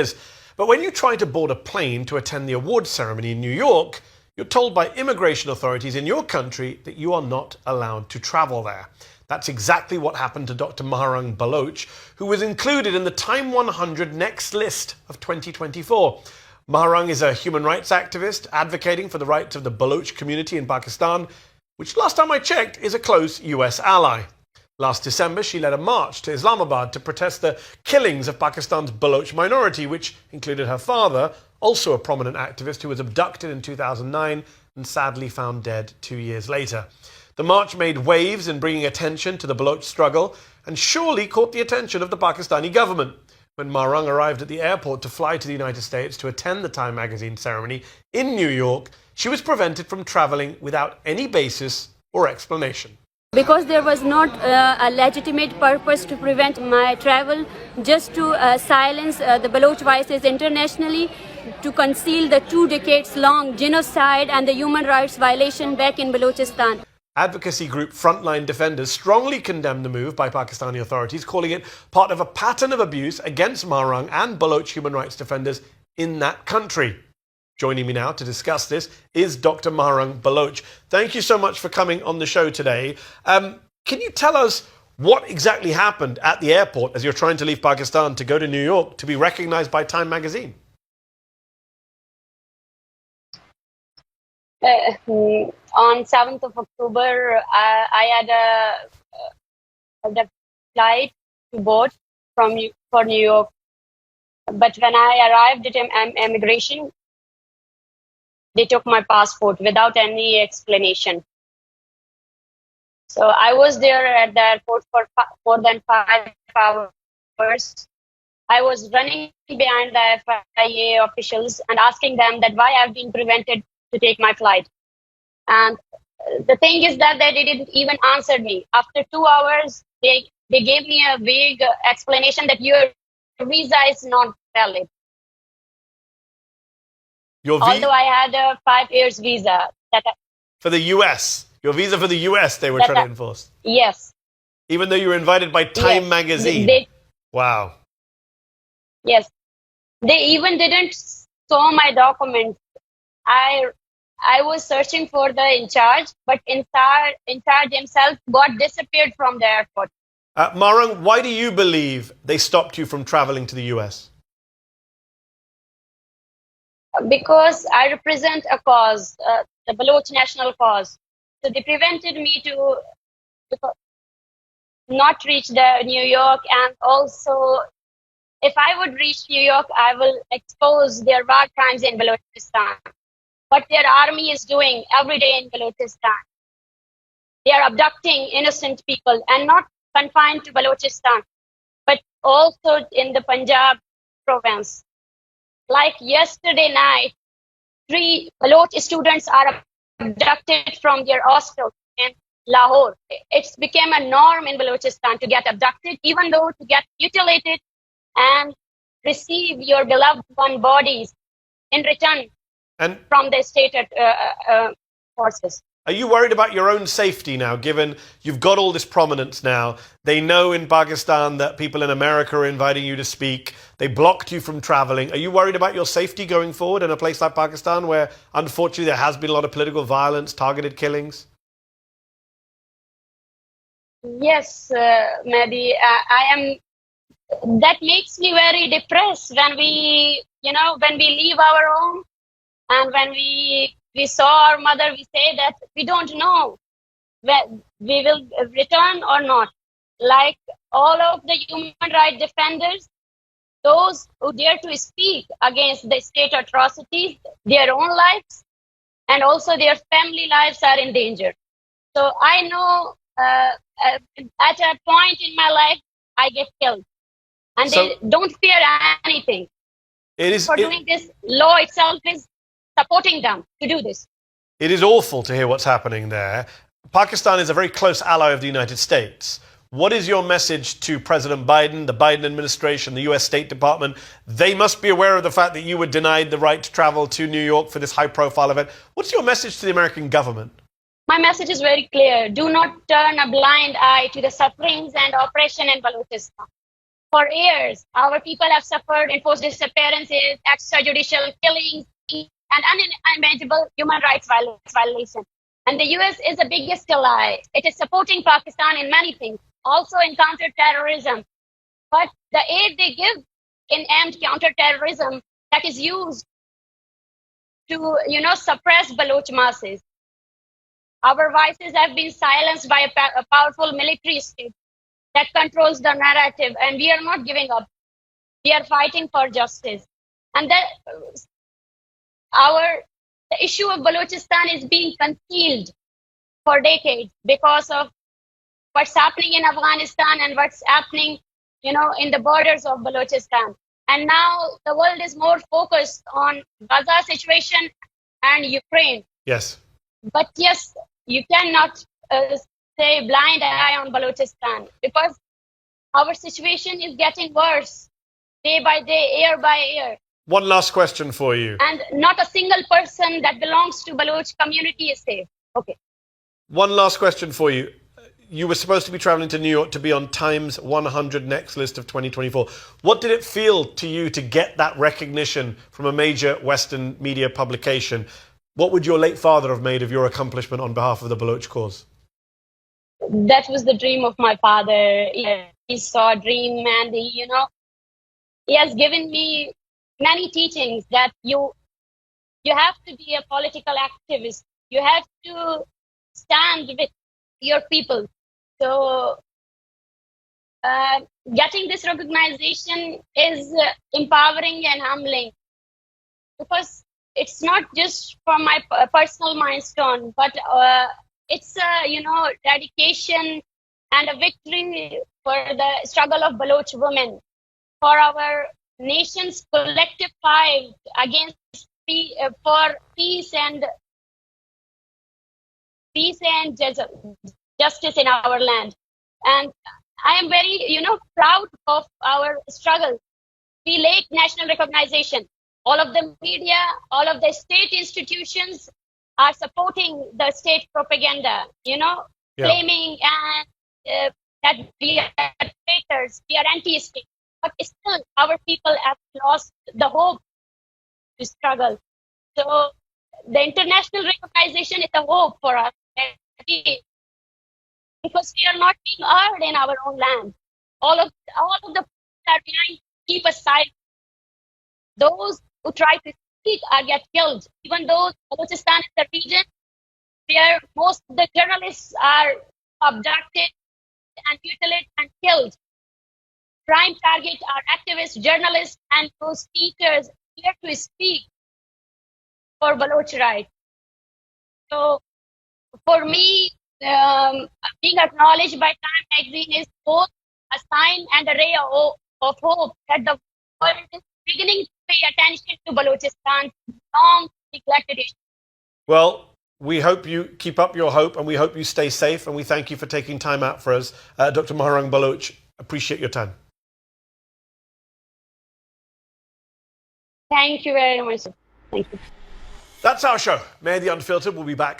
years. But when you try to board a plane to attend the awards ceremony in New York, you're told by immigration authorities in your country that you are not allowed to travel there. That's exactly what happened to Dr. Maharang Baloch, who was included in the Time 100 Next list of 2024. Maharang is a human rights activist advocating for the rights of the Baloch community in Pakistan, which last time I checked is a close US ally. Last December, she led a march to Islamabad to protest the killings of Pakistan's Baloch minority, which included her father, also a prominent activist who was abducted in 2009 and sadly found dead 2 years later. The march made waves in bringing attention to the Baloch struggle and surely caught the attention of the Pakistani government. When Maharang arrived at the airport to fly to the United States to attend the Time magazine ceremony in New York, she was prevented from traveling without any basis or explanation. Because there was not a legitimate purpose to prevent my travel, just to silence the Baloch voices internationally, to conceal the 2 decades-long genocide and the human rights violation back in Balochistan. Advocacy group Frontline Defenders strongly condemned the move by Pakistani authorities, calling it part of a pattern of abuse against Maharang and Baloch human rights defenders in that country. Joining me now to discuss this is Dr. Maharang Baloch. Thank you so much for coming on the show today. Can you tell us what exactly happened at the airport as you're trying to leave Pakistan to go to New York to be recognized by Time magazine? On 7th of October, I had a flight to board for New York. But when I arrived at immigration, they took my passport without any explanation. So I was there at the airport for more than 5 hours. I was running behind the FIA officials and asking them that why I've been prevented to take my flight. And the thing is that they didn't even answer me. After 2 hours, they gave me a vague explanation that your visa is not valid. Although I had a 5 years visa. For the US? Your visa for the US they were trying to enforce? Yes. Even though you were invited by Time magazine? Wow. Yes. They even didn't show my documents. I was searching for the in charge, but in charge himself got disappeared from the airport. Maharang, why do you believe they stopped you from traveling to the US? Because I represent a cause, the Baloch national cause. So they prevented me to not reach the New York, and also if I would reach New York, I will expose their war crimes in Balochistan. What their army is doing every day in Balochistan. They are abducting innocent people, and not confined to Balochistan, but also in the Punjab province. Like yesterday night, 3 Baloch students are abducted from their hostel in Lahore. It's become a norm in Balochistan to get abducted, even though to get mutilated and receive your beloved one bodies in return from the state forces. Are you worried about your own safety now, given you've got all this prominence now? They know in Pakistan that people in America are inviting you to speak. They blocked you from traveling. Are you worried about your safety going forward in a place like Pakistan, where unfortunately there has been a lot of political violence, targeted killings? Yes, Mehdi, I am. That makes me very depressed when we leave our home, and when we saw our mother, we say that we don't know when we will return or not. Like all of the human rights defenders, those who dare to speak against the state atrocities, their own lives and also their family lives are in danger. So I know at a point in my life, I get killed. And they don't fear anything. Doing this, law itself is supporting them to do this. It is awful to hear what's happening there. Pakistan is a very close ally of the United States. What is your message to President Biden, the Biden administration, the US State Department? They must be aware of the fact that you were denied the right to travel to New York for this high-profile event. What's your message to the American government? My message is very clear. Do not turn a blind eye to the sufferings and oppression in Balochistan. For years, our people have suffered enforced disappearances, extrajudicial killings, and unimaginable human rights violations. And the US is the biggest ally. It is supporting Pakistan in many things, also in counterterrorism. But the aid they give in armed counterterrorism that is used to, suppress Baloch masses. Our voices have been silenced by a powerful military state that controls the narrative, and we are not giving up. We are fighting for justice. And the issue of Balochistan is being concealed for decades because of what's happening in Afghanistan and what's happening, in the borders of Balochistan. And now the world is more focused on Gaza situation and Ukraine. Yes. But yes, you cannot say blind eye on Balochistan because our situation is getting worse day by day, year by year. One last question for you. And not a single person that belongs to Baloch community is safe. Okay. One last question for you. You were supposed to be traveling to New York to be on Time's 100 Next list of 2024. What did it feel to you to get that recognition from a major Western media publication? What would your late father have made of your accomplishment on behalf of the Baloch cause? That was the dream of my father. He saw a dream, and he has given me many teachings that you have to be a political activist. You have to stand with your people. So getting this recognition is empowering and humbling because it's not just from my personal milestone, but it's a dedication and a victory for the struggle of Baloch women, for our nation's collective fight against for peace and justice in our land. And I am very, proud of our struggle. We lack national recognition. All of the media, all of the state institutions are supporting the state propaganda, claiming that we are traitors, we are anti-state. But still, our people have lost the hope to struggle. So the international recognition is a hope for us because we are not being heard in our own land. All of the people are behind keep us silent. Those who try to speak get killed. Even though Balochistan is the region where most of the journalists are abducted and mutilated and killed. Prime target are activists, journalists, and those teachers here to speak for Baloch rights. So for me, being acknowledged by Time magazine is both a sign and a ray of hope that the world is beginning to pay attention to Balochistan's long neglected issue. Well, we hope you keep up your hope and we hope you stay safe, and we thank you for taking time out for us. Dr. Maharang Baloch, appreciate your time. Thank you very much. Thank you. That's our show. Mehdi Unfiltered will be back